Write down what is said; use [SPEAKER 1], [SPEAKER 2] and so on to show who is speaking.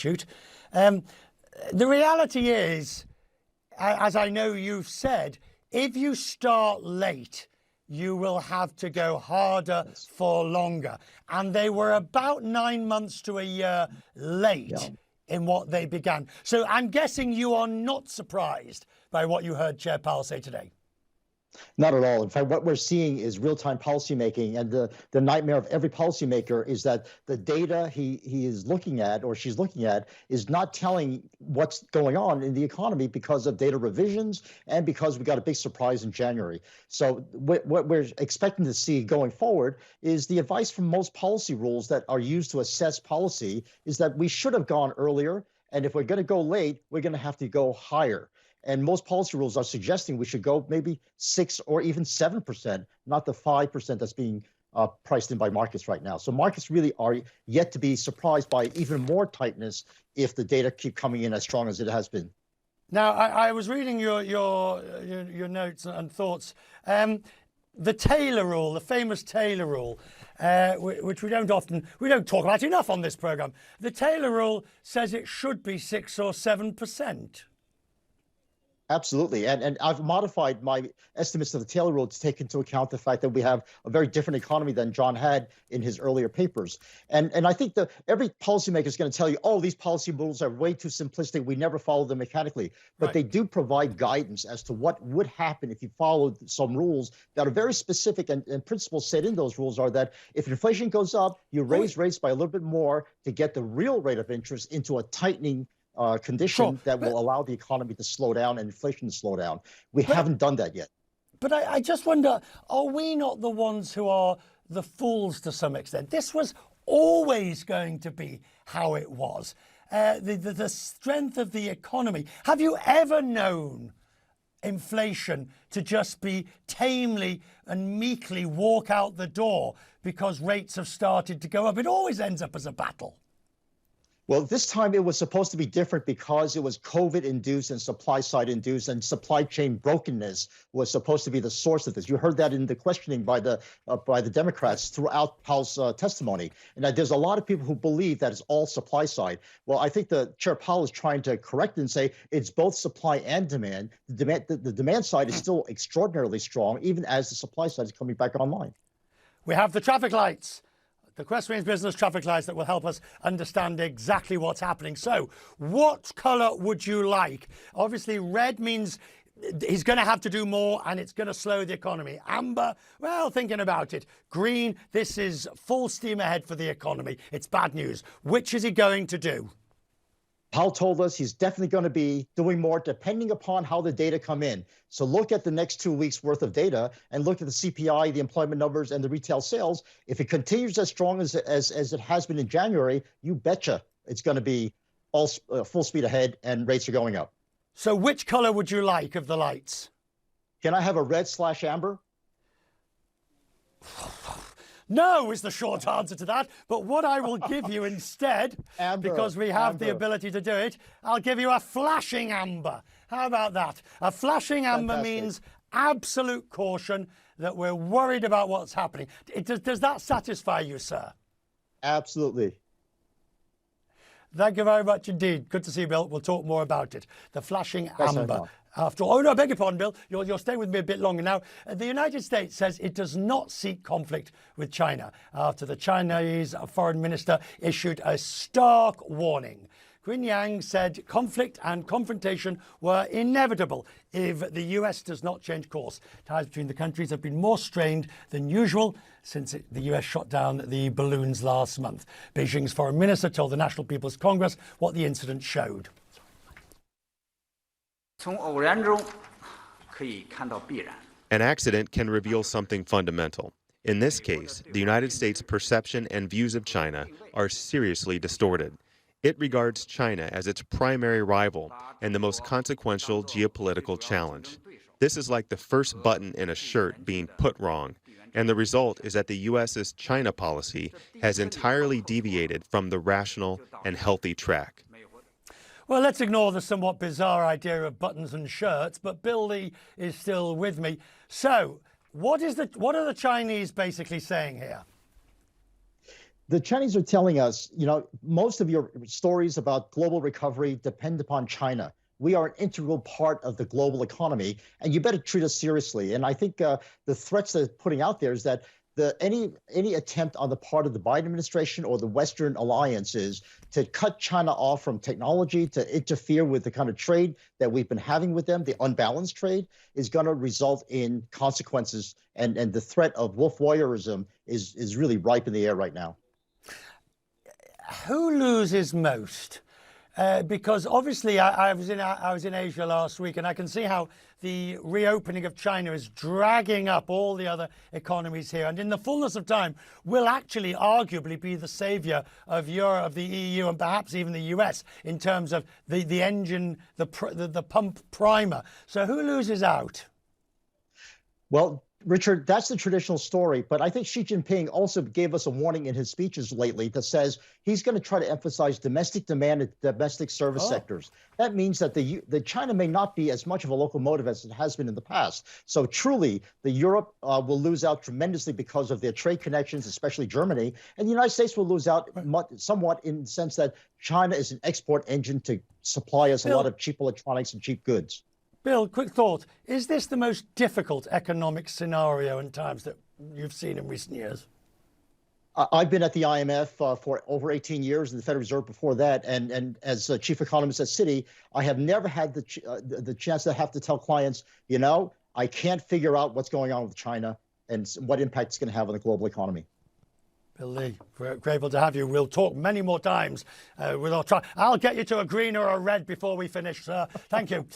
[SPEAKER 1] The reality is, as I know you've said, if you start late, you will have to go harder for longer. And they were about 9 months to a year late in what they began. So I'm guessing you are not surprised by what you heard Chair Powell say today.
[SPEAKER 2] Not at all. In fact, what we're seeing is real-time policymaking, and the nightmare of every policymaker is that the data he is looking at or she's looking at is not telling what's going on in the economy because of data revisions and because we got a big surprise in January. So what we're expecting to see going forward is the advice from most policy rules that are used to assess policy is that we should have gone earlier, and if we're going to go late, we're going to have to go higher. And most policy rules are suggesting we should go maybe 6 or even 7%, not the 5% that's being priced in by markets right now. So markets really are yet to be surprised by even more tightness if the data keep coming in as strong as it has been.
[SPEAKER 1] Now, I was reading your notes and thoughts. The Taylor rule, the famous Taylor rule, which we don't talk about enough on this program. The Taylor rule says it should be 6 or 7%.
[SPEAKER 2] Absolutely. And I've modified my estimates of the Taylor rule to take into account the fact that we have a very different economy than John had in his earlier papers. And I think that every policymaker is going to tell you, oh, these policy rules are way too simplistic. We never follow them mechanically. But they do provide guidance as to what would happen if you followed some rules that are very specific. And principles set in those rules are that if inflation goes up, you raise rates by a little bit more to get the real rate of interest into a tightening condition that will allow the economy to slow down and inflation to slow down. We haven't done that yet.
[SPEAKER 1] But I just wonder, are we not the ones who are the fools to some extent? This was always going to be how it was. The strength of the economy. Have you ever known inflation to just be tamely and meekly walk out the door because rates have started to go up? It always ends up as a battle.
[SPEAKER 2] Well, this time it was supposed to be different because it was COVID-induced and supply-side induced, and supply chain brokenness was supposed to be the source of this. You heard that in the questioning by the Democrats throughout Powell's testimony, and that there's a lot of people who believe that it's all supply side. Well, I think the Chair Powell is trying to correct it and say it's both supply and demand. The demand side is still extraordinarily strong, even as the supply side is coming back online.
[SPEAKER 1] We have the traffic lights. The Quest Range Business traffic lights that will help us understand exactly what's happening. So what colour would you like? Obviously, red means he's going to have to do more and it's going to slow the economy. Amber, well, thinking about it. Green, this is full steam ahead for the economy. It's bad news. Which is he going to do?
[SPEAKER 2] Powell told us he's definitely going to be doing more depending upon how the data come in. So look at the next 2 weeks worth of data and look at the CPI, the employment numbers, and the retail sales. If it continues as strong as it has been in January, you betcha it's going to be all full speed ahead and rates are going up.
[SPEAKER 1] So which color would you like of the lights?
[SPEAKER 2] Can I have a red/amber?
[SPEAKER 1] No is the short answer to that, but what I will give you instead, because we have the ability to do it, I'll give you a flashing amber. How about that? A flashing amber means absolute caution, that we're worried about what's happening. Does that satisfy you, sir?
[SPEAKER 2] Absolutely.
[SPEAKER 1] Thank you very much indeed. Good to see you, Bill. We'll talk more about it. The flashing amber. After all, oh no, I beg your pardon, Bill. You'll stay with me a bit longer now. The United States says it does not seek conflict with China after the Chinese foreign minister issued a stark warning. Qin Yang said conflict and confrontation were inevitable if the US does not change course. Ties between the countries have been more strained than usual since the US shot down the balloons last month. Beijing's foreign minister told the National People's Congress what the incident showed.
[SPEAKER 3] An accident can reveal something fundamental. In this case, the United States' perception and views of China are seriously distorted. It regards China as its primary rival and the most consequential geopolitical challenge. This is like the first button in a shirt being put wrong, and the result is that the U.S.'s China policy has entirely deviated from the rational and healthy track.
[SPEAKER 1] Well, let's ignore the somewhat bizarre idea of buttons and shirts, but Bill Lee is still with me. So, what are the Chinese basically saying here?
[SPEAKER 2] The Chinese are telling us, most of your stories about global recovery depend upon China. We are an integral part of the global economy, and you better treat us seriously. And I think the threats they're putting out there is that any attempt on the part of the Biden administration or the Western alliances to cut China off from technology, to interfere with the kind of trade that we've been having with them, the unbalanced trade, is going to result in consequences. And the threat of wolf warriorism is really ripe in the air right now.
[SPEAKER 1] Who loses most? Because obviously I was in Asia last week, and I can see how the reopening of China is dragging up all the other economies here, and in the fullness of time will actually arguably be the savior of Europe, of the EU, and perhaps even the US in terms of the engine, the pump primer. So who loses out?
[SPEAKER 2] Well, Richard, that's the traditional story, but I think Xi Jinping also gave us a warning in his speeches lately that says he's going to try to emphasize domestic demand and domestic service sectors. That means that the China may not be as much of a locomotive as it has been in the past. So truly, the Europe will lose out tremendously because of their trade connections, especially Germany, and the United States will lose out somewhat in the sense that China is an export engine to supply us a lot of cheap electronics and cheap goods.
[SPEAKER 1] Bill, quick thought. Is this the most difficult economic scenario in times that you've seen in recent years?
[SPEAKER 2] I've been at the IMF for over 18 years, and the Federal Reserve before that. And as chief economist at Citi, I have never had the chance to have to tell clients, I can't figure out what's going on with China and what impact it's going to have on the global economy.
[SPEAKER 1] Bill Lee, grateful to have you. We'll talk many more times. I'll get you to a green or a red before we finish. Thank you.